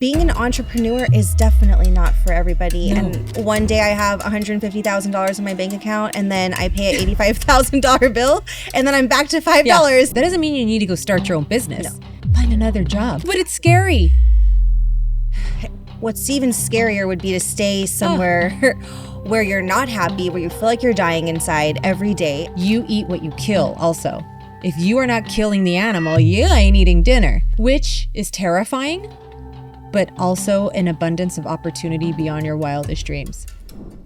being an entrepreneur is definitely not for everybody. No. And one day I have $150,000 in my bank account, and then I pay an $85,000 bill, and then I'm back to $5. Yeah. That doesn't mean you need to go start your own business. No. Find another job. But it's scary. What's even scarier would be to stay somewhere where you're not happy, where you feel like you're dying inside every day. You eat what you kill also. If you are not killing the animal, you ain't eating dinner, which is terrifying, but also an abundance of opportunity beyond your wildest dreams.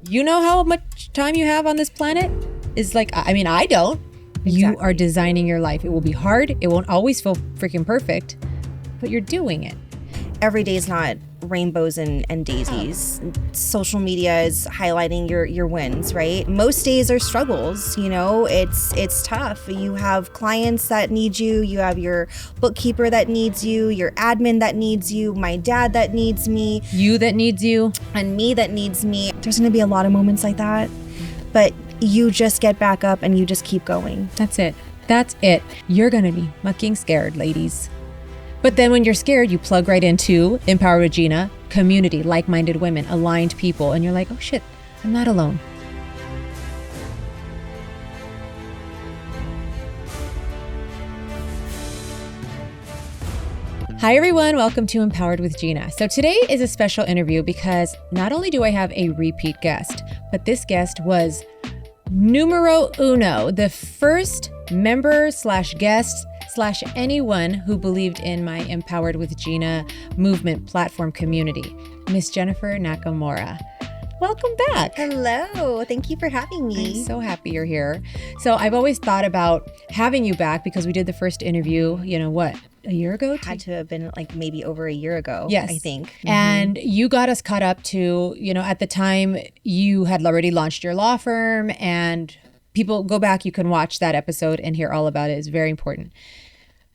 You know how much time you have on this planet? It's like, I mean, I don't. Exactly. You are designing your life. It will be hard. It won't always feel freaking perfect, but you're doing it. Every day is not rainbows and daisies. Social media is highlighting your wins, right? Most days are struggles, you know, it's tough. You have clients that need you, you have your bookkeeper that needs you, your admin that needs you, my dad that needs me. You that needs you. And me that needs me. There's gonna be a lot of moments like that, but you just get back up and you just keep going. That's it. That's it. You're gonna be fucking scared, ladies. But then when you're scared, you plug right into Empowered with Gina, community, like-minded women, aligned people, and you're like, oh shit, I'm not alone. Hi everyone, welcome to Empowered with Gina. So today is a special interview because not only do I have a repeat guest, but this guest was numero uno, the first member / guest / anyone who believed in my Empowered with Gina movement platform community, Miss Jennifer Nakamura. Welcome back. Hello, thank you for having me. I'm so happy you're here. So I've always thought about having you back because we did the first interview, you know what, a year ago? Had to have been like maybe over a year ago, yes. I think. And you got us caught up to, you know, at the time you had already launched your law firm, and people go back, you can watch that episode and hear all about it. It's very important.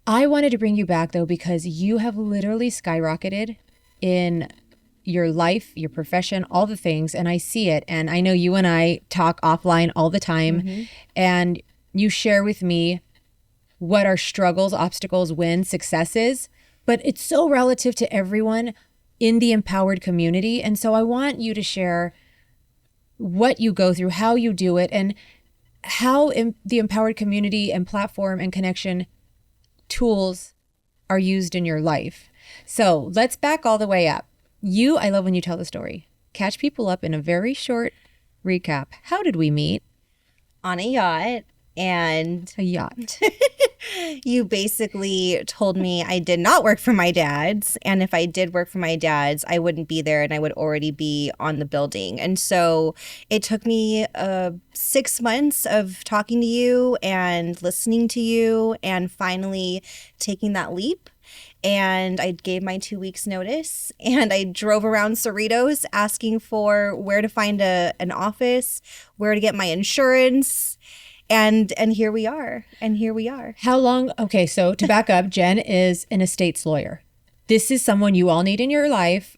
I wanted to bring you back though, because you have literally skyrocketed in your life, your profession, all the things. And I see it. And I know you and I talk offline all the time, and you share with me what our struggles, obstacles, wins, successes, but it's so relative to everyone in the empowered community. And so I want you to share what you go through, how you do it, and how the empowered community and platform and connection tools are used in your life. So let's back all the way up. I love when you tell the story. Catch people up in a very short recap. How did we meet? On a yacht. And A yacht. you basically told me I did not work for my dad's, and if I did work for my dad's, I wouldn't be there and I would already be on the building. And so it took me 6 months of talking to you and listening to you and finally taking that leap. And I gave my 2 weeks notice, and I drove around Cerritos asking for where to find an office, where to get my insurance. And here we are. How long? Okay, so to back up, Jen is an estates lawyer. This is someone you all need in your life.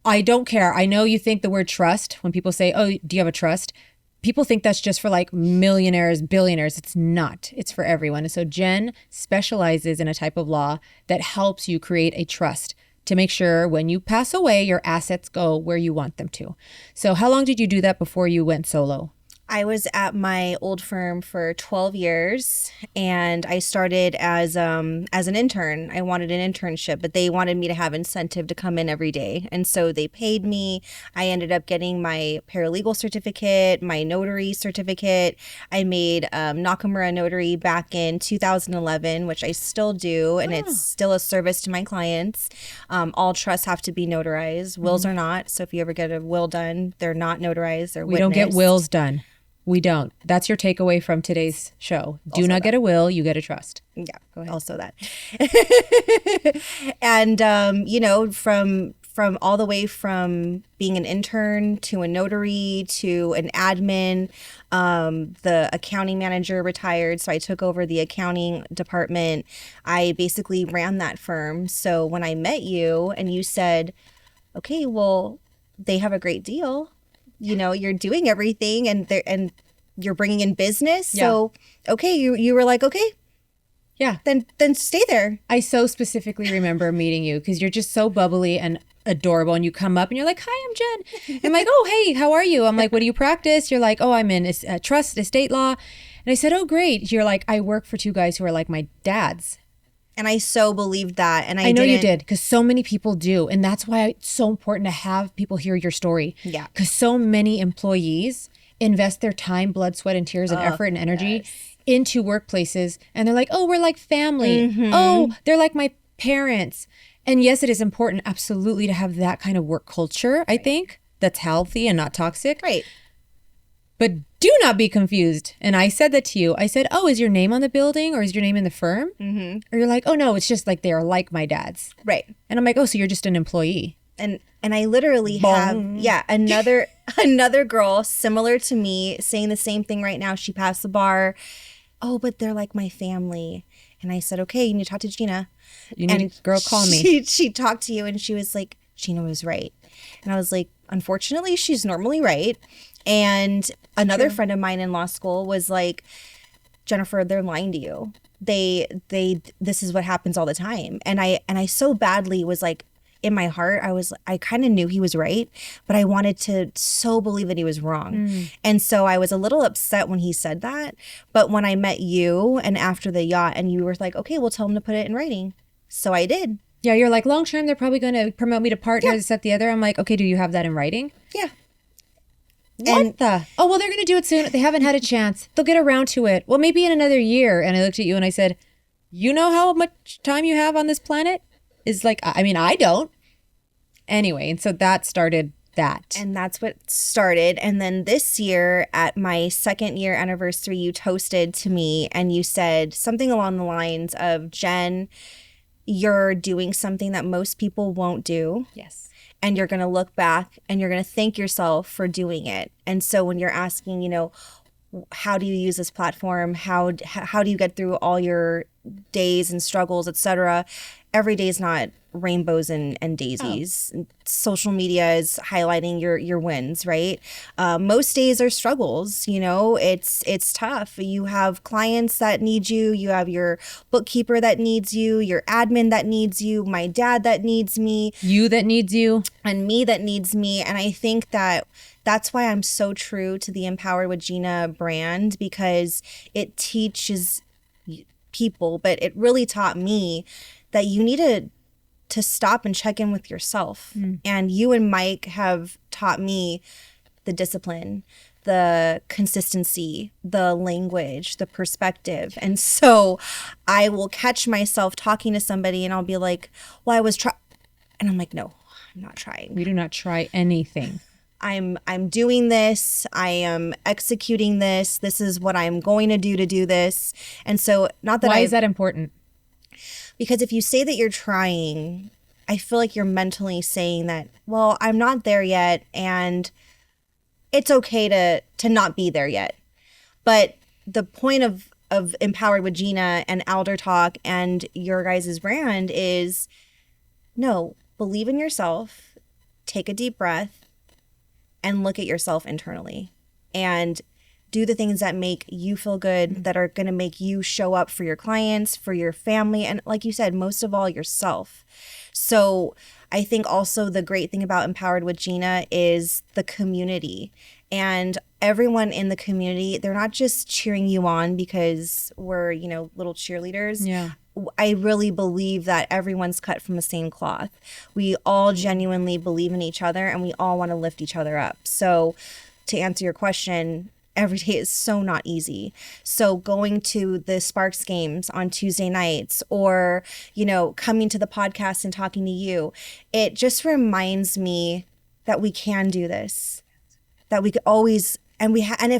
I don't care. I know you think the word trust, when people say, oh, do you have a trust? People think that's just for like millionaires, billionaires. It's not. It's for everyone. And so Jen specializes in a type of law that helps you create a trust to make sure when you pass away, your assets go where you want them to. So how long did you do that before you went solo? I was at my old firm for 12 years, and I started as an intern. I wanted an internship, but they wanted me to have incentive to come in every day. And so they paid me. I ended up getting my paralegal certificate, my notary certificate. I made Nakamura notary back in 2011, which I still do, and it's still a service to my clients. All trusts have to be notarized. Wills are not. So if you ever get a will done, they're not notarized. They're witnessed. We don't get wills done. We don't. That's your takeaway from today's show. Do not get a will, you get a trust. Yeah, go ahead. Also that. And, you know, from all the way from being an intern to a notary to an admin, the accounting manager retired, so I took over the accounting department. I basically ran that firm. So when I met you and you said, okay, well, they have a great deal. You know, you're doing everything and you're bringing in business. Yeah. So, okay, you were like, okay, yeah, then stay there. I so specifically remember meeting you because you're just so bubbly, and adorable. And you come up and you're like, hi, I'm Jen. I'm like, oh, hey, how are you? I'm like, what do you practice? You're like, oh, I'm in trust, estate law. And I said, oh, great. You're like, I work for two guys who are like my dads. And I so believed that. And I know you did, because so many people do. And that's why it's so important to have people hear your story. Yeah. Because so many employees invest their time, blood, sweat, and tears and effort and energy into workplaces. And they're like, oh, we're like family. Mm-hmm. Oh, they're like my parents. And yes, it is important, absolutely, to have that kind of work culture, I think, that's healthy and not toxic. Right. But do not be confused. And I said that to you. I said, oh, is your name on the building or is your name in the firm? Mm-hmm. Or you're like, oh, no, it's just like they're like my dad's. Right. And I'm like, oh, so you're just an employee. And I literally have, another girl similar to me saying the same thing right now. She passed the bar. Oh, but they're like my family. And I said, okay, you need to talk to Gina. Girl, call me. She talked to you and she was like, Gina was right. And I was like, unfortunately, she's normally right. And another friend of mine in law school was like, Jennifer, they're lying to you. This is what happens all the time. And I so badly was like, in my heart, I kind of knew he was right, but I wanted to so believe that he was wrong. And so I was a little upset when he said that. But when I met you and after the yacht and you were like, okay, we'll tell him to put it in writing. So I did. Yeah, you're like, long term, they're probably going to promote me to partner, this, that, the other. I'm like, okay, do you have that in writing? Yeah. What the? Oh, well, they're going to do it soon. They haven't had a chance. They'll get around to it. Well, maybe in another year. And I looked at you and I said, you know how much time you have on this planet? Is like, I mean, I don't. Anyway, and so that started that. And that's what started. And then this year at my 2nd year anniversary, you toasted to me and you said something along the lines of, Jen, you're doing something that most people won't do. Yes. And you're going to look back and you're going to thank yourself for doing it. And so when you're asking, how do you use this platform? How do you get through all your days and struggles, etc.? Every day is not rainbows and daisies. Social media is highlighting your wins, right? Most days are struggles. It's tough. You have clients that need you. You have your bookkeeper that needs you, your admin that needs you, my dad that needs me, you that needs you, and me that needs me. And I think that's why I'm so true to the Empowered with Gina brand, because it teaches people, but it really taught me that you need to stop and check in with yourself. And you and Mike have taught me the discipline, the consistency, the language, the perspective. And so I will catch myself talking to somebody and I'll be like, well, I was trying. And I'm like, no, I'm not trying. We do not try anything. I'm doing this. I am executing this. This is what I'm going to do this. And so not that Why is that important? Because if you say that you're trying, I feel like you're mentally saying that, well, I'm not there yet and it's okay to not be there yet. But the point of Empowered with Gina and Alder Talk and your guys' brand is, no, believe in yourself, take a deep breath, and look at yourself internally. And do the things that make you feel good, that are going to make you show up for your clients, for your family, and like you said, most of all, yourself. So I think also the great thing about Empowered with Gina is the community. And everyone in the community, they're not just cheering you on because we're, little cheerleaders. Yeah. I really believe that everyone's cut from the same cloth. We all genuinely believe in each other and we all want to lift each other up. So to answer your question, every day is so not easy. So going to the Sparks games on Tuesday nights or, coming to the podcast and talking to you, it just reminds me that we can do this, that we could always, and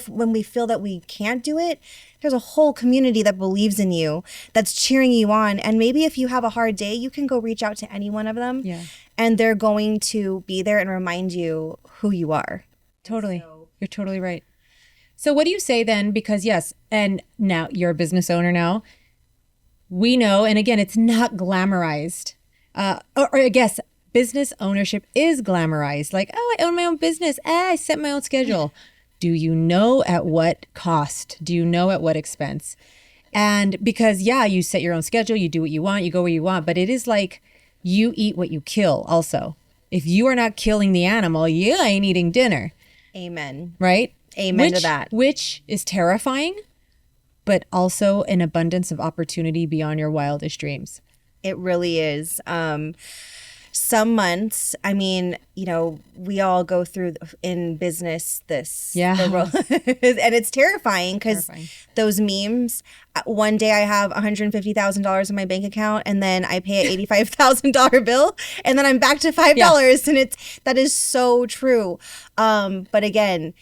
when we feel that we can't do it, there's a whole community that believes in you, that's cheering you on. And maybe if you have a hard day, you can go reach out to any one of them. Yeah. And they're going to be there and remind you who you are. Totally. You're totally right. So what do you say then? Because yes, and now you're a business owner now. We know, and again, it's not glamorized. Or I guess business ownership is glamorized. Like, oh, I own my own business. I set my own schedule. Do you know at what cost? Do you know at what expense? And because, you set your own schedule, you do what you want, you go where you want, but it is like you eat what you kill also. If you are not killing the animal, you ain't eating dinner. Amen. Right? Amen to that. Which is terrifying, but also an abundance of opportunity beyond your wildest dreams. It really is. Some months, I mean, we all go through in business and it's terrifying because those memes, one day I have $150,000 in my bank account and then I pay a $85,000 bill and then I'm back to $5 and that is so true. But again,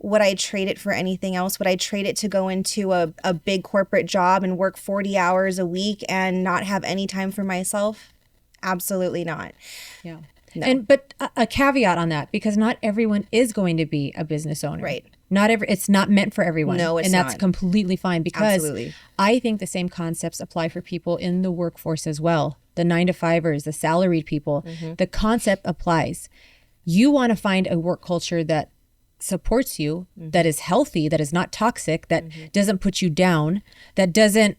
would I trade it for anything else? Would I trade it to go into a big corporate job and work 40 hours a week and not have any time for myself? Absolutely not. Yeah. No. But a caveat on that, because not everyone is going to be a business owner. Right. It's not meant for everyone. No, it's not. And that's completely fine, because Absolutely. I think the same concepts apply for people in the workforce as well. The 9-to-5ers, the salaried people, the concept applies. You want to find a work culture that supports you, that is healthy, that is not toxic, that doesn't put you down, that doesn't,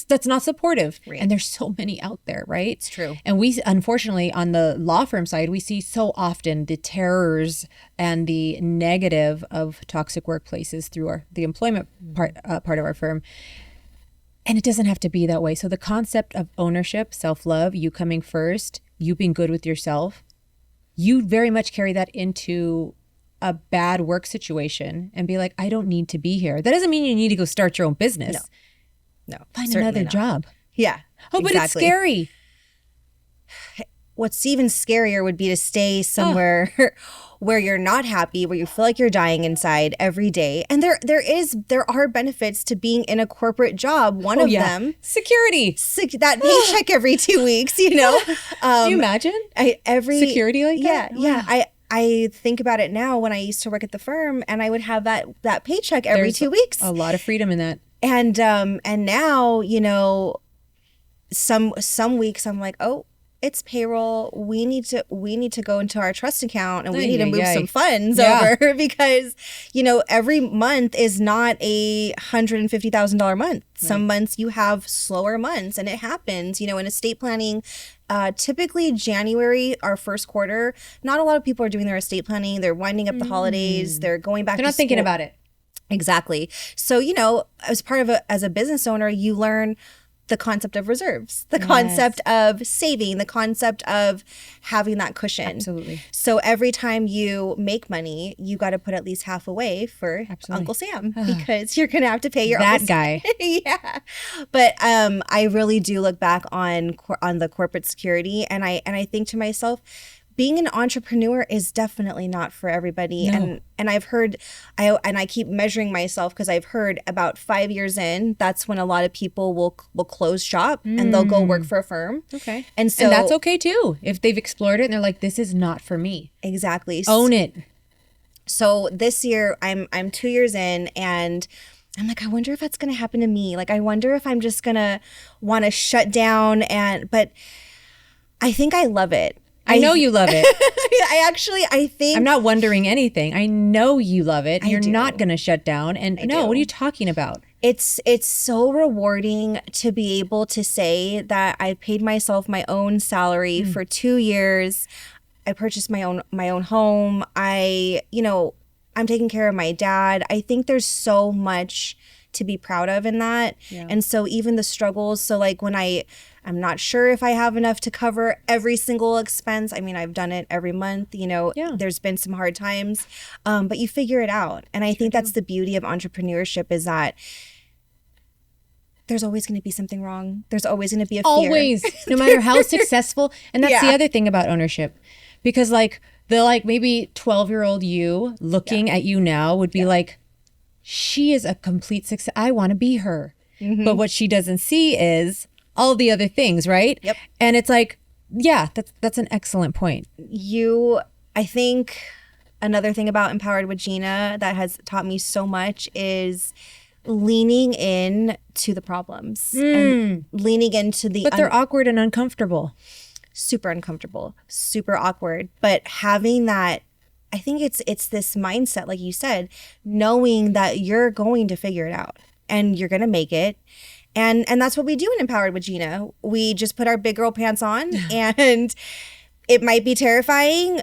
that's not supportive. Right. And there's so many out there, right? It's true. And we, unfortunately, on the law firm side, we see so often the terrors and the negative of toxic workplaces through the employment part of our firm. And it doesn't have to be that way. So the concept of ownership, self-love, you coming first, you being good with yourself, you very much carry that into a bad work situation and be like, I don't need to be here. That doesn't mean you need to go start your own business. No, find another job. Yeah. Oh, exactly. But it's scary. What's even scarier would be to stay somewhere where you're not happy, where you feel like you're dying inside every day. And there are benefits to being in a corporate job. One of them, security, that paycheck every 2 weeks. Can you imagine security like that? Yeah. I think about it now when I used to work at the firm, and I would have that paycheck every 2 weeks. A lot of freedom in that. And now, some weeks I'm like, oh, it's payroll. We need to go into our trust account and we need to move some funds over because, every month is not a $150,000 month. Right. Some months you have slower months, and it happens, in estate planning. Typically January, our first quarter, not a lot of people are doing their estate planning. They're winding up the holidays. They're going back to school. They're not thinking about it. Exactly. So, as a business owner, you learn the concept of reserves, the concept of saving, the concept of having that cushion. Absolutely. So every time you make money, you got to put at least half away for Uncle Sam because you're going to have to pay your that guy. Yeah. But I really do look back on the corporate security, and I think to myself, being an entrepreneur is definitely not for everybody. No. And I've heard, I keep measuring myself because I've heard about 5 years in, that's when a lot of people will close shop and they'll go work for a firm. Okay. And that's okay too. If they've explored it and they're like, this is not for me. Exactly. Own it. So this year I'm 2 years in, and I'm like, I wonder if that's going to happen to me. Like, I wonder if I'm just going to want to shut down, but I think I love it. I know you love it. I think I'm not wondering anything. I know you love it. You're not going to shut down. And what are you talking about? It's so rewarding to be able to say that I paid myself my own salary for 2 years. I purchased my own home. I'm taking care of my dad. I think there's so much to be proud of in that. Yeah. And so even the struggles, so like when I'm not sure if I have enough to cover every single expense. I mean, I've done it every month, There's been some hard times, but you figure it out. And I think that's the beauty of entrepreneurship, is that there's always going to be something wrong. There's always going to be a fear. Always, no matter how successful. And that's the other thing about ownership, because maybe 12-year-old you looking at you now would be like, she is a complete success. I want to be her. Mm-hmm. But what she doesn't see is all the other things, right? Yep. And it's like, that's an excellent point. I think another thing about Empowered with Gina that has taught me so much is leaning in to the problems and leaning into but they're awkward and uncomfortable. Super uncomfortable, super awkward. But having that, I think it's this mindset, like you said, knowing that you're going to figure it out and you're going to make it. And that's what we do in Empowered with Gina. We just put our big girl pants on, and it might be terrifying,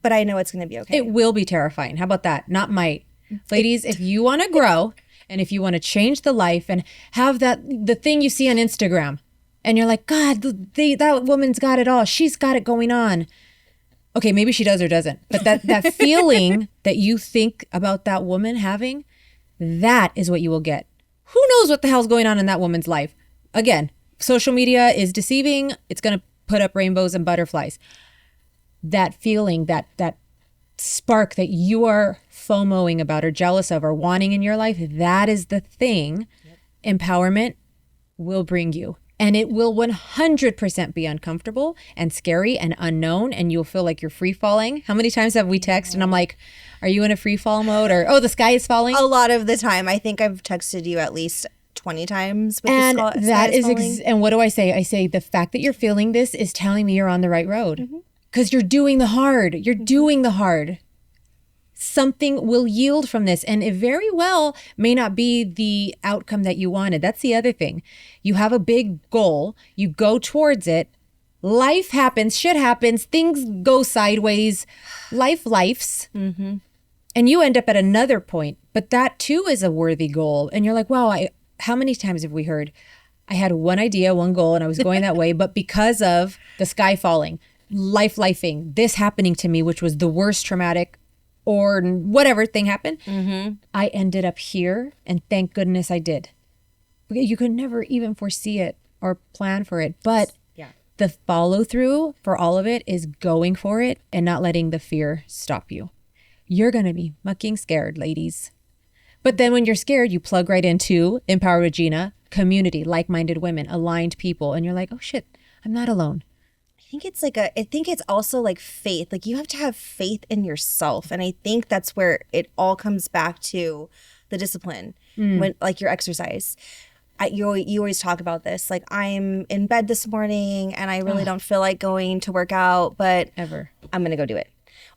but I know it's going to be okay. It will be terrifying. How about that? Not might. Ladies, if you want to grow and if you want to change the life and have the thing you see on Instagram and you're like, God, that woman's got it all. She's got it going on. Okay, maybe she does or doesn't. But that feeling that you think about that woman having, that is what you will get. Who knows what the hell's going on in that woman's life? Again, social media is deceiving. It's going to put up rainbows and butterflies. That feeling, that spark that you are FOMOing about or jealous of or wanting in your life, that is the thing empowerment will bring you. And it will 100% be uncomfortable and scary and unknown, and you'll feel like you're free falling. How many times have we texted and I'm like, are you in a free fall mode? Or, oh, the sky is falling? A lot of the time. I think I've texted you at least 20 times with and the sky that is falling. and what do I say? I say the fact that you're feeling this is telling me you're on the right road. Because you're doing the hard. You're doing the hard. Something will yield from this. And it very well may not be the outcome that you wanted. That's the other thing. You have a big goal. You go towards it. Life happens. Shit happens. Things go sideways. Lifes. And you end up at another point. But that too is a worthy goal. And you're like, wow, how many times have we heard, I had one idea, one goal, and I was going that way. But because of the sky falling, lifing, this happening to me, which was the worst traumatic or whatever thing happened, I ended up here, and thank goodness I did. You could never even foresee it or plan for it, but the follow through for all of it is going for it and not letting the fear stop you. You're going to be mucking scared, ladies. But then when you're scared, you plug right into Empowered with Gina, community, like-minded women, aligned people, and you're like, oh shit, I'm not alone. I think it's also like faith. Like you have to have faith in yourself. And I think that's where it all comes back to the discipline, when like your exercise. You always talk about this. Like I'm in bed this morning and I really don't feel like going to work out, but Ever. I'm going to go do it.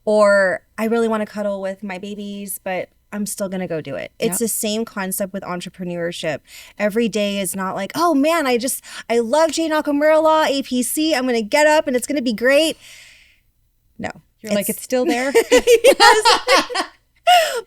Or I really want to cuddle with my babies, but I'm still going to go do it. It's the same concept with entrepreneurship. Every day is not like, oh man, I love Gina Nakamura law, APC. I'm going to get up and it's going to be great. No. You're like, it's still there?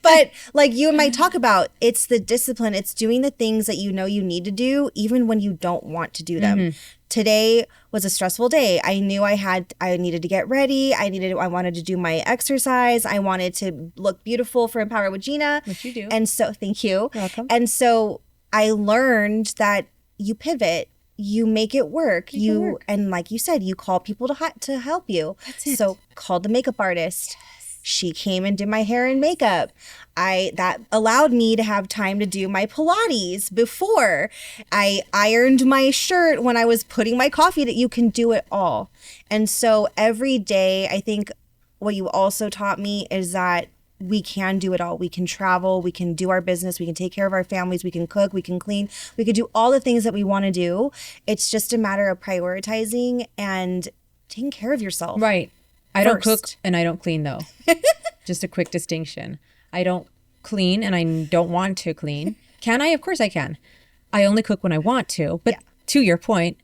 But like you and I talk about, it's the discipline. It's doing the things that you know you need to do, even when you don't want to do them. Today was a stressful day. I knew I needed to get ready. I wanted to do my exercise. I wanted to look beautiful for Empower with Gina. Which you do. And so, thank you. You're welcome. And so I learned that you pivot, you make it work. And like you said, you call people to help you. That's it. So called the makeup artist. She came and did my hair and makeup. That allowed me to have time to do my Pilates before. I ironed my shirt when I was putting my coffee. That you can do it all. And so every day, I think what you also taught me is that we can do it all. We can travel, we can do our business, we can take care of our families, we can cook, we can clean, we can do all the things that we want to do. It's just a matter of prioritizing and taking care of yourself. Right. I don't cook first. and I don't clean though. Just a quick distinction. I don't clean and I don't want to clean. Can I? Of course I can. I only cook when I want to. But to your point,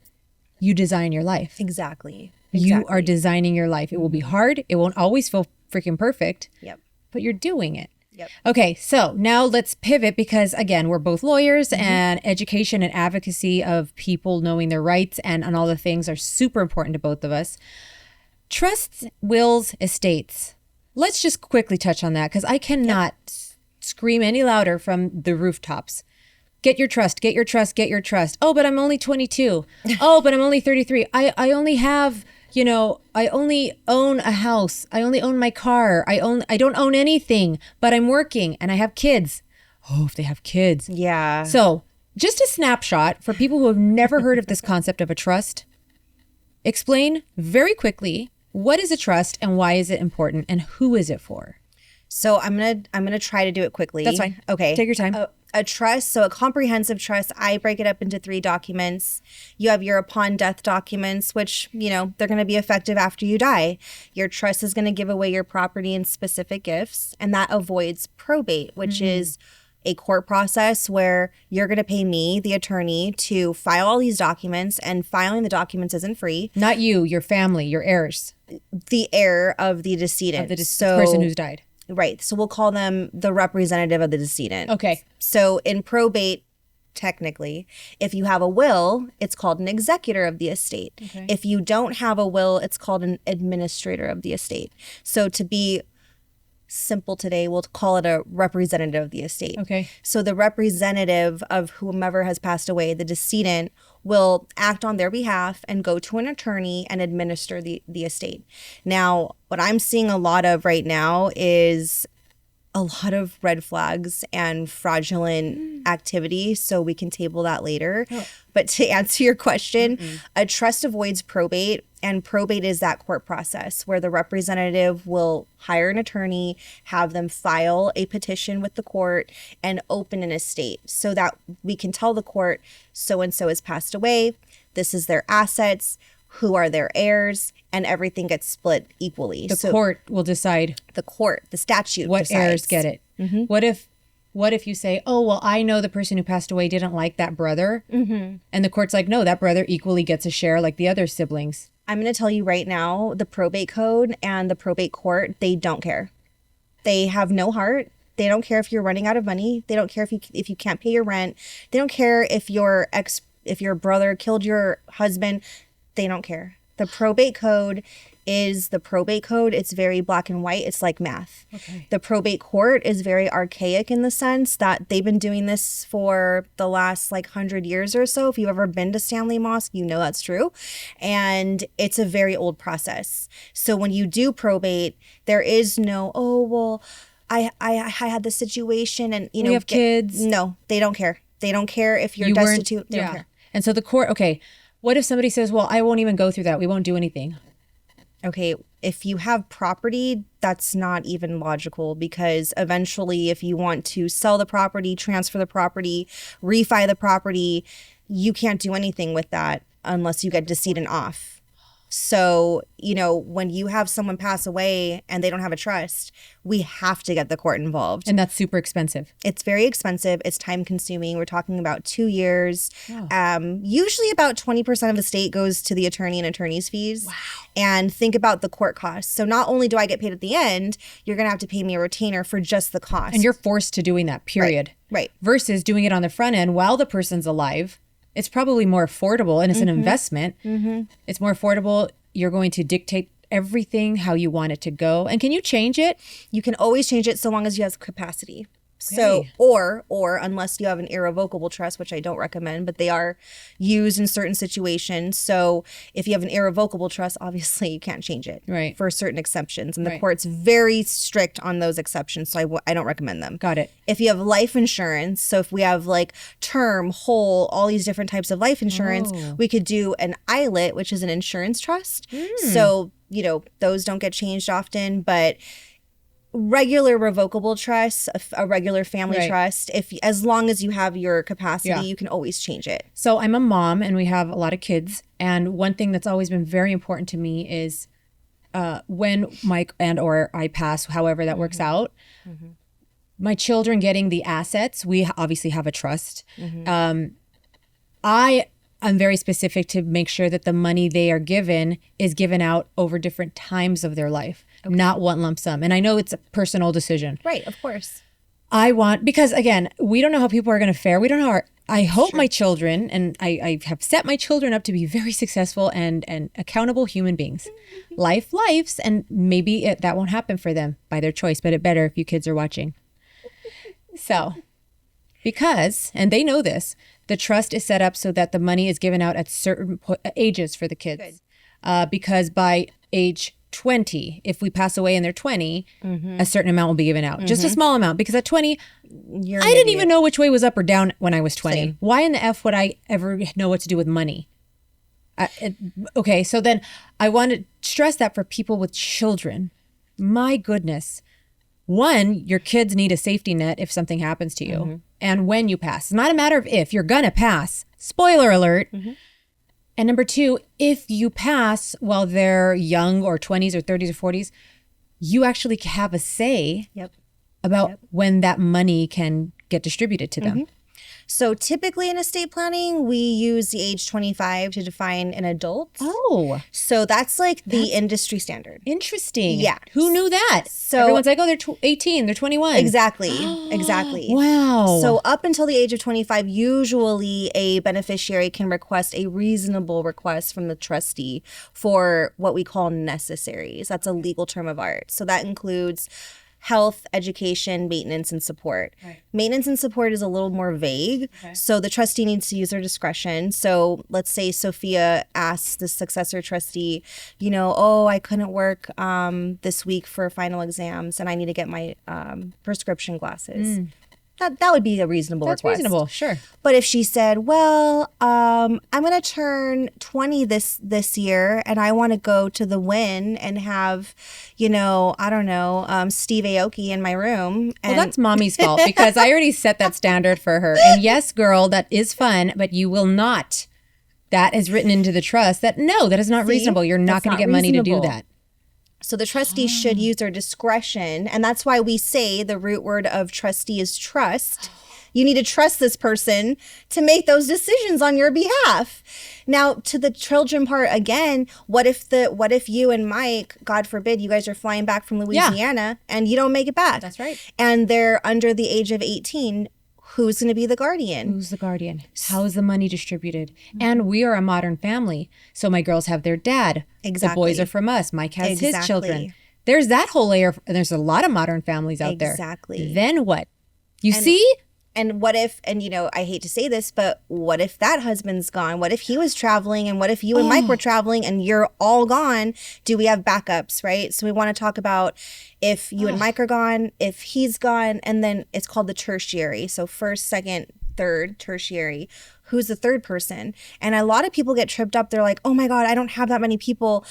you design your life. Exactly. You are designing your life. It will be hard. It won't always feel freaking perfect. Yep. But you're doing it. Yep. Okay, so now let's pivot because, again, we're both lawyers and education and advocacy of people knowing their rights and all the things are super important to both of us. Trusts, wills, estates. Let's just quickly touch on that because I cannot scream any louder from the rooftops. Get your trust, get your trust, get your trust. Oh, but I'm only 22. Oh, but I'm only 33. I only have, I only own a house. I only own my car. I don't own anything, but I'm working and I have kids. Oh, if they have kids. Yeah. So just a snapshot for people who have never heard of this concept of a trust. Explain very quickly, what is a trust and why is it important and who is it for? So I'm gonna try to do it quickly. That's fine. Okay. Take your time. A trust, so a comprehensive trust, I break it up into 3 documents. You have your upon death documents, which, they're going to be effective after you die. Your trust is going to give away your property and specific gifts, and that avoids probate, which is a court process where you're going to pay me, the attorney, to file all these documents, and filing the documents isn't free. Not you, your family, your heirs. The heir of the decedent. Of the person who's died. Right. So we'll call them the representative of the decedent. Okay. So in probate, technically, if you have a will, it's called an executor of the estate. Okay. If you don't have a will, it's called an administrator of the estate. So to be simple today, we'll call it a representative of the estate. Okay. So the representative of whomever has passed away, the decedent, will act on their behalf and go to an attorney and administer the estate. Now, what I'm seeing a lot of right now is a lot of red flags and fraudulent activity, so we can table that later. Oh. But to answer your question, a trust avoids probate, and probate is that court process where the representative will hire an attorney, have them file a petition with the court, and open an estate so that we can tell the court so-and-so has passed away, this is their assets, who are their heirs, and everything gets split equally. The court will decide. The statute what decides. heirs get it. Mm-hmm. What if you say, oh, well, I know the person who passed away didn't like that brother. Mm-hmm. And the court's like, no, that brother equally gets a share like the other siblings. I'm going to tell you right now, the probate code and the probate court, they don't care. They have no heart. They don't care if you're running out of money. They don't care if you can't pay your rent. They don't care if your brother killed your husband. They don't care. The probate code is the probate code. It's very black and white. It's like math. Okay. The probate court is very archaic in the sense that they've been doing this for the last 100 years or so. If you've ever been to Stanley Mosque, you know that's true. And it's a very old process. So when you do probate, there is no, oh, well, I had this situation and, we have kids. No, they don't care. They don't care if you're destitute. They don't care. And so the court, okay, what if somebody says, well, I won't even go through that. We won't do anything. Okay, if you have property, that's not even logical because eventually if you want to sell the property, transfer the property, refi the property, you can't do anything with that unless you get decedent off. So, when you have someone pass away and they don't have a trust, we have to get the court involved. And that's super expensive. It's very expensive. It's time consuming. We're talking about 2 years. Oh. Usually about 20% of the estate goes to the attorney and attorney's fees. Wow. And think about the court costs. So not only do I get paid at the end, you're going to have to pay me a retainer for just the cost. And you're forced to doing that, period. Right. Versus doing it on the front end while the person's alive. It's probably more affordable and it's an investment. Mm-hmm. It's more affordable. You're going to dictate everything how you want it to go. And can you change it? You can always change it so long as you have capacity. So, or unless you have an irrevocable trust, which I don't recommend, but they are used in certain situations. So if you have an irrevocable trust, obviously you can't change it for certain exceptions. And the court's very strict on those exceptions. So I don't recommend them. Got it. If you have life insurance, so if we have term, whole, all these different types of life insurance, we could do an ILIT, which is an insurance trust. So, those don't get changed often, but regular revocable trust, a regular family trust, as long as you have your capacity, you can always change it. So I'm a mom and we have a lot of kids. And one thing that's always been very important to me is when Mike and or I pass, however that works out, my children getting the assets, we obviously have a trust. I'm very specific to make sure that the money they are given is given out over different times of their life, not one lump sum. And I know it's a personal decision. Right, of course. Because again, we don't know how people are going to fare. We don't know I hope my children, and I have set my children up to be very successful and accountable human beings. Lives, and maybe that won't happen for them by their choice, but it better if you kids are watching. So, and they know this, the trust is set up so that the money is given out at certain ages for the kids. Because by age 20, if we pass away and they're 20, a certain amount will be given out. Just a small amount, because at 20, I didn't even know which way was up or down when I was 20. Same. Why in the F would I ever know what to do with money? So then I want to stress that for people with children. My goodness. One, your kids need a safety net if something happens to you. And when you pass. It's not a matter of if. You're going to pass. Spoiler alert. And number two, if you pass while they're young or 20s or 30s or 40s, you actually have a say about when that money can get distributed to them. So typically in estate planning, we use the age 25 to define an adult. Oh, So that's like the industry standard. interesting. Yeah. Who knew that? So Everyone's like, oh, they're 18, they're 21. exactly. Exactly. Wow. So up until the age of 25, usually a beneficiary can request a reasonable request from the trustee for what we call necessaries. That's a legal term of art. So that includes health, education, maintenance, and support. Right. Maintenance and support is a little more vague. Okay. So the trustee needs to use their discretion. So let's say Sophia asks the successor trustee, oh, I couldn't work this week for final exams and I need to get my prescription glasses. That would be a reasonable That's request. reasonable, sure. But if she said, well, I'm going to turn 20 this year and I want to go to the Wynn and have, I don't know, Steve Aoki in my room. Well, that's mommy's fault because I already set that standard for her. And yes, girl, that is fun, but you will not. That is written into the trust that no, that is not reasonable. You're not That's going to not get money to do reasonable. that. So the trustee should use their discretion. And that's why we say the root word of trustee is trust. You need to trust this person to make those decisions on your behalf. Now, to the children part again, what if you and Mike, God forbid, you guys are flying back from Louisiana and you don't make it back? That's right. And they're under the age of 18. Who's going to be the guardian? Who's the guardian? How is the money distributed? And we are a modern family. So my girls have their dad. Exactly. The boys are from us. Mike has his Exactly. children. There's that whole layer. There's a lot of modern families out there. Exactly. Then what? You see? And what if, and I hate to say this, but what if that husband's gone? What if he was traveling? And what if you and Mike were traveling and you're all gone? Do we have backups, right? So we want to talk about if you and Mike are gone, if he's gone, and then it's called the tertiary. So first, second, third, tertiary. Who's the third person? And a lot of people get tripped up. They're like, oh my God, I don't have that many people.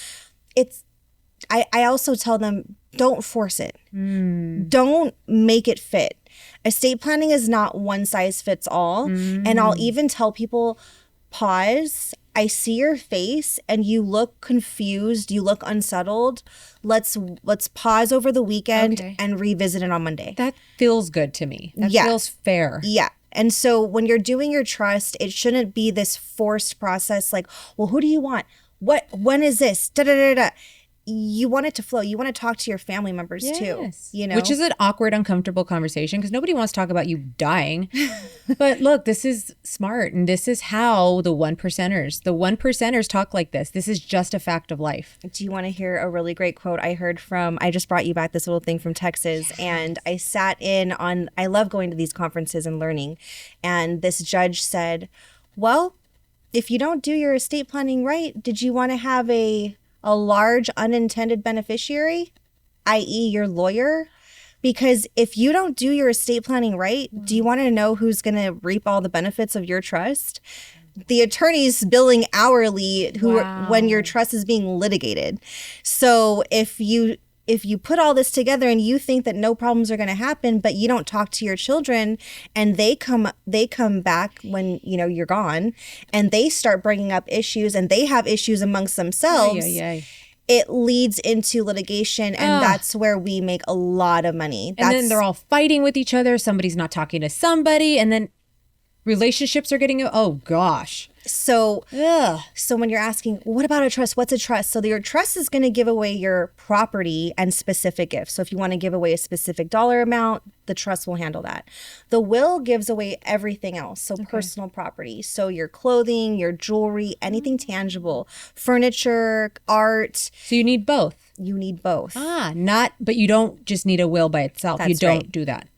I also tell them, don't force it. Don't make it fit. Estate planning is not one size fits all. And I'll even tell people, pause. I see your face and you look confused. You look unsettled. Let's pause over the weekend and revisit it on Monday. That feels good to me. That feels fair. Yeah. And so when you're doing your trust, it shouldn't be this forced process like, well, who do you want? When is this? Da, da, da, da. You want it to flow. You want to talk to your family members too, Which is an awkward, uncomfortable conversation because nobody wants to talk about you dying. But look, this is smart. And this is how the one percenters talk like this. This is just a fact of life. Do you want to hear a really great quote I heard from, I just brought you back this little thing from Texas, and I sat in on, I love going to these conferences and learning. And this judge said, well, if you don't do your estate planning right, did you want to have a large unintended beneficiary, i.e. your lawyer? Because if you don't do your estate planning right, do you want to know who's going to reap all the benefits of your trust? The attorney's billing hourly when your trust is being litigated. So if you put all this together and you think that no problems are going to happen, but you don't talk to your children and they come back when you're gone and they start bringing up issues and they have issues amongst themselves, it leads into litigation, and that's where we make a lot of money. And then they're all fighting with each other. Somebody's not talking to somebody, and then relationships are getting, oh gosh. So when you're asking, what about a trust? What's a trust? So your trust is going to give away your property and specific gifts. So if you want to give away a specific dollar amount, the trust will handle that. The will gives away everything else. So personal property. So your clothing, your jewelry, anything tangible, furniture, art. So you need both. You need both. But you don't just need a will by itself. That's you don't right. do that.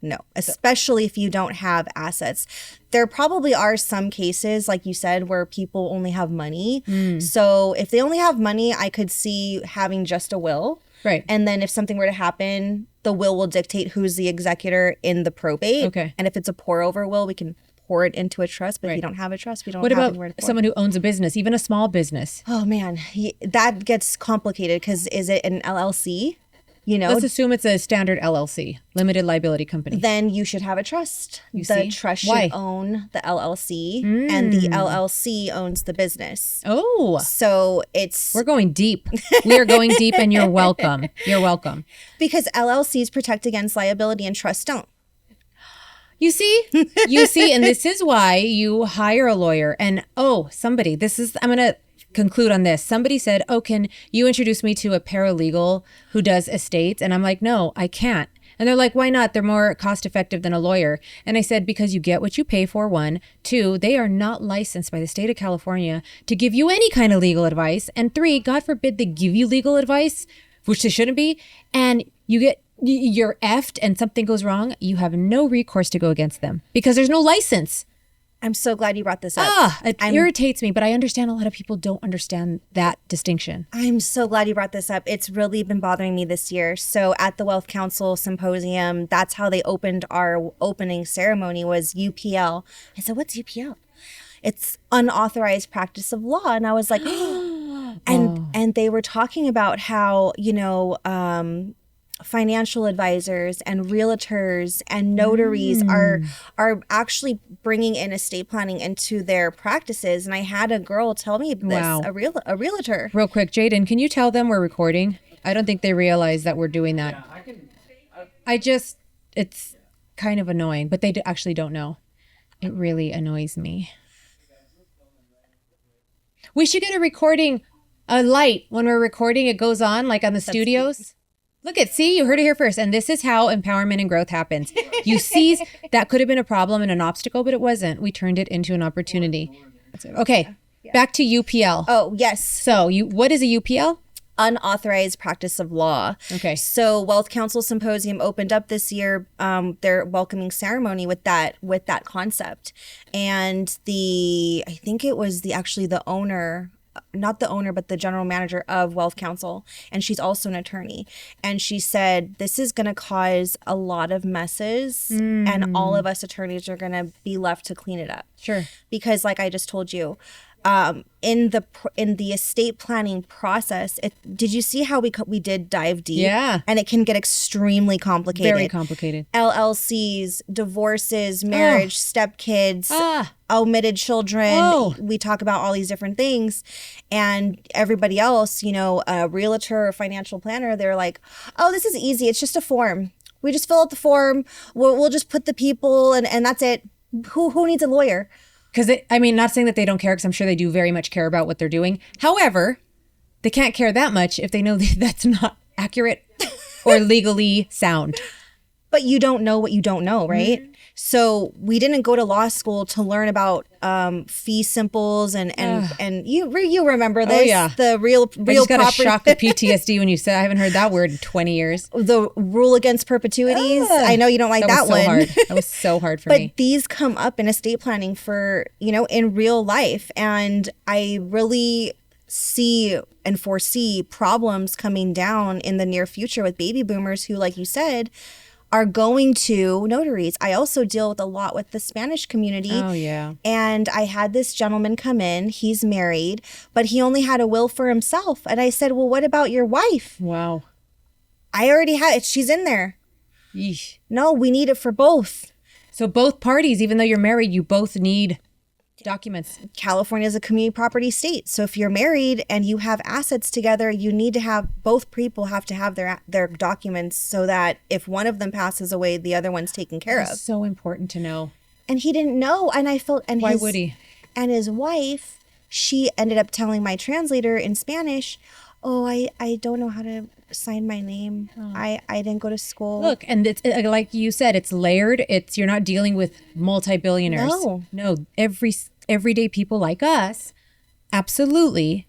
No, especially if you don't have assets. There probably are some cases, like you said, where people only have money. So if they only have money, I could see having just a will. Right. And then if something were to happen, the will dictate who's the executor in the probate. Okay. And if it's a pour over will, we can pour it into a trust. But if you don't have a trust, we don't What have about anywhere to pour. someone who owns a business, even a small business? Oh, man. That gets complicated because is it an LLC? Let's assume it's a standard LLC, limited liability company. Then you should have a trust. The trust should own the LLC, and the LLC owns the business. Oh. So we're going deep. We are going deep, and you're welcome. You're welcome. Because LLCs protect against liability and trusts don't. You see? You see, and this is why you hire a lawyer. And I'm going to conclude on this. Somebody said, oh, can you introduce me to a paralegal who does estates? And I'm like, no, I can't. And they're like, why not? They're more cost effective than a lawyer. And I said, because you get what you pay for, one. Two, they are not licensed by the state of California to give you any kind of legal advice. And three, God forbid they give you legal advice, which they shouldn't be. And you're effed and something goes wrong. You have no recourse to go against them because there's no license. I'm so glad you brought this up. It irritates me, but I understand a lot of people don't understand that distinction. I'm so glad you brought this up. It's really been bothering me this year. So at the Wealth Council Symposium, that's how they opened our opening ceremony, was UPL. I said, what's UPL? It's unauthorized practice of law. And I was like, and they were talking about how, financial advisors and realtors and notaries are actually bringing in estate planning into their practices. And I had a girl tell me this, a realtor. Real quick, Jaden, can you tell them we're recording? I don't think they realize that we're doing that. Yeah, it's kind of annoying, but they actually don't know. It really annoys me. We should get a light when we're recording. It goes on like on the studios. See, you heard it here first. And this is how empowerment and growth happens. You see, that could have been a problem and an obstacle, but it wasn't. We turned it into an opportunity. Okay, back to UPL. Oh, yes. So what is a UPL? Unauthorized practice of law. Okay. So Wealth Council Symposium opened up this year, their welcoming ceremony with that concept. And I think it was the owner, not the owner, but the general manager of Wealth Council. And she's also an attorney. And she said, this is going to cause a lot of messes and all of us attorneys are going to be left to clean it up. Sure. Because like I just told you, in the estate planning process, did you see how we did dive deep? Yeah. And it can get extremely complicated. Very complicated. LLCs, divorces, marriage, stepkids, omitted children. Whoa. We talk about all these different things. And everybody else, a realtor or financial planner, they're like, oh, this is easy. It's just a form. We just fill out the form. We'll just put the people and that's it. Who needs a lawyer? Because, not saying that they don't care, because I'm sure they do very much care about what they're doing. However, they can't care that much if they know that's not accurate or legally sound. But you don't know what you don't know, right? Mm-hmm. So we didn't go to law school to learn about fee simples and you remember this? Oh, yeah. The real I just got property. a shock of PTSD when you said I haven't heard that word in 20 years. The rule against perpetuities. I know you don't like that one. Hard. That was so hard for me. But these come up in estate planning for, in real life. And I really see and foresee problems coming down in the near future with baby boomers who, like you said, are going to notaries. I also deal with a lot with the Spanish community. Oh, yeah. And I had this gentleman come in. He's married, but he only had a will for himself. And I said, well, what about your wife? Wow. I already have it. She's in there. Yeesh. No, we need it for both. So both parties, even though you're married, you both need documents. California is a community property state. So if you're married and you have assets together, you need to have, both people have to have their documents so that if one of them passes away, the other one's taken care of. So important to know. And he didn't know. And I felt, and why would he? And his wife, she ended up telling my translator in Spanish, oh, I don't know how to sign my name. Oh. I didn't go to school. Look, and it's like you said, it's layered. You're not dealing with multi-billionaires. No, everyday people like us absolutely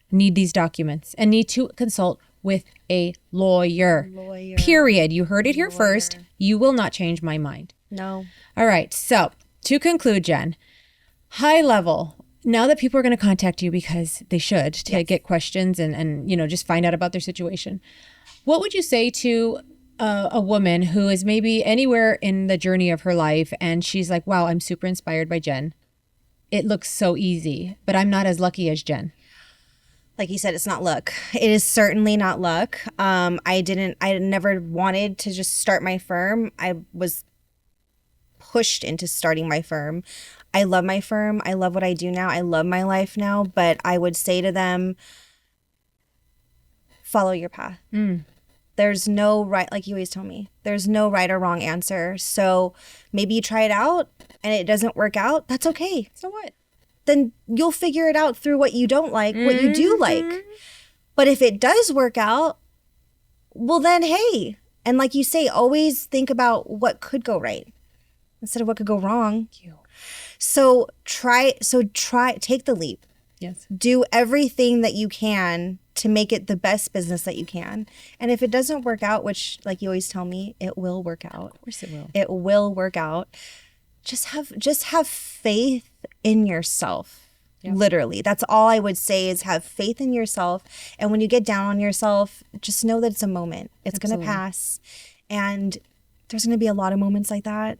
need these documents and need to consult with a lawyer. Period. You heard it here first. You will not change my mind. No. All right. So to conclude, Jen, high level, now that people are going to contact you because they should to get questions and just find out about their situation, what would you say to a woman who is maybe anywhere in the journey of her life and she's like, wow, I'm super inspired by Jen. It looks so easy, but I'm not as lucky as Jen. Like you said, it's not luck. It is certainly not luck. I never wanted to just start my firm. I was pushed into starting my firm. I love my firm. I love what I do now. I love my life now. But I would say to them, follow your path. There's no right, like you always tell me, there's no right or wrong answer. So maybe you try it out and it doesn't work out. That's okay. So what? Then you'll figure it out through what you don't like, what you do like. But if it does work out, well then, hey. And like you say, always think about what could go right instead of what could go wrong. Thank you. So take the leap. Yes. Do everything that you can to make it the best business that you can. And if it doesn't work out, which like you always tell me, it will work out. Of course it will. It will work out. Just have faith in yourself. Yep. Literally. That's all I would say is have faith in yourself. And when you get down on yourself, just know that it's a moment. It's going to pass. And there's going to be a lot of moments like that.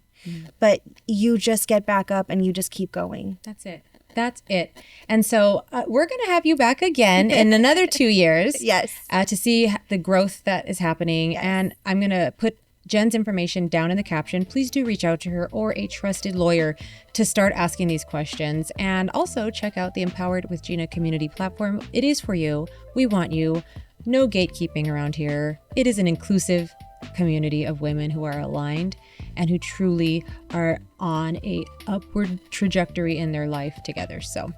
But you just get back up and you just keep going. That's it. That's it. And so we're going to have you back again in another 2 years. Yes. To see the growth that is happening. Yes. And I'm going to put Jen's information down in the caption. Please do reach out to her or a trusted lawyer to start asking these questions. And also check out the Empowered with Gina community platform. It is for you. We want you. No gatekeeping around here. It is an inclusive community of women who are aligned and who truly are on a upward trajectory in their life together. So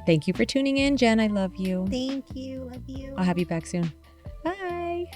thank you for tuning in, Jen. I love you. Thank you. Love you. I'll have you back soon. Bye.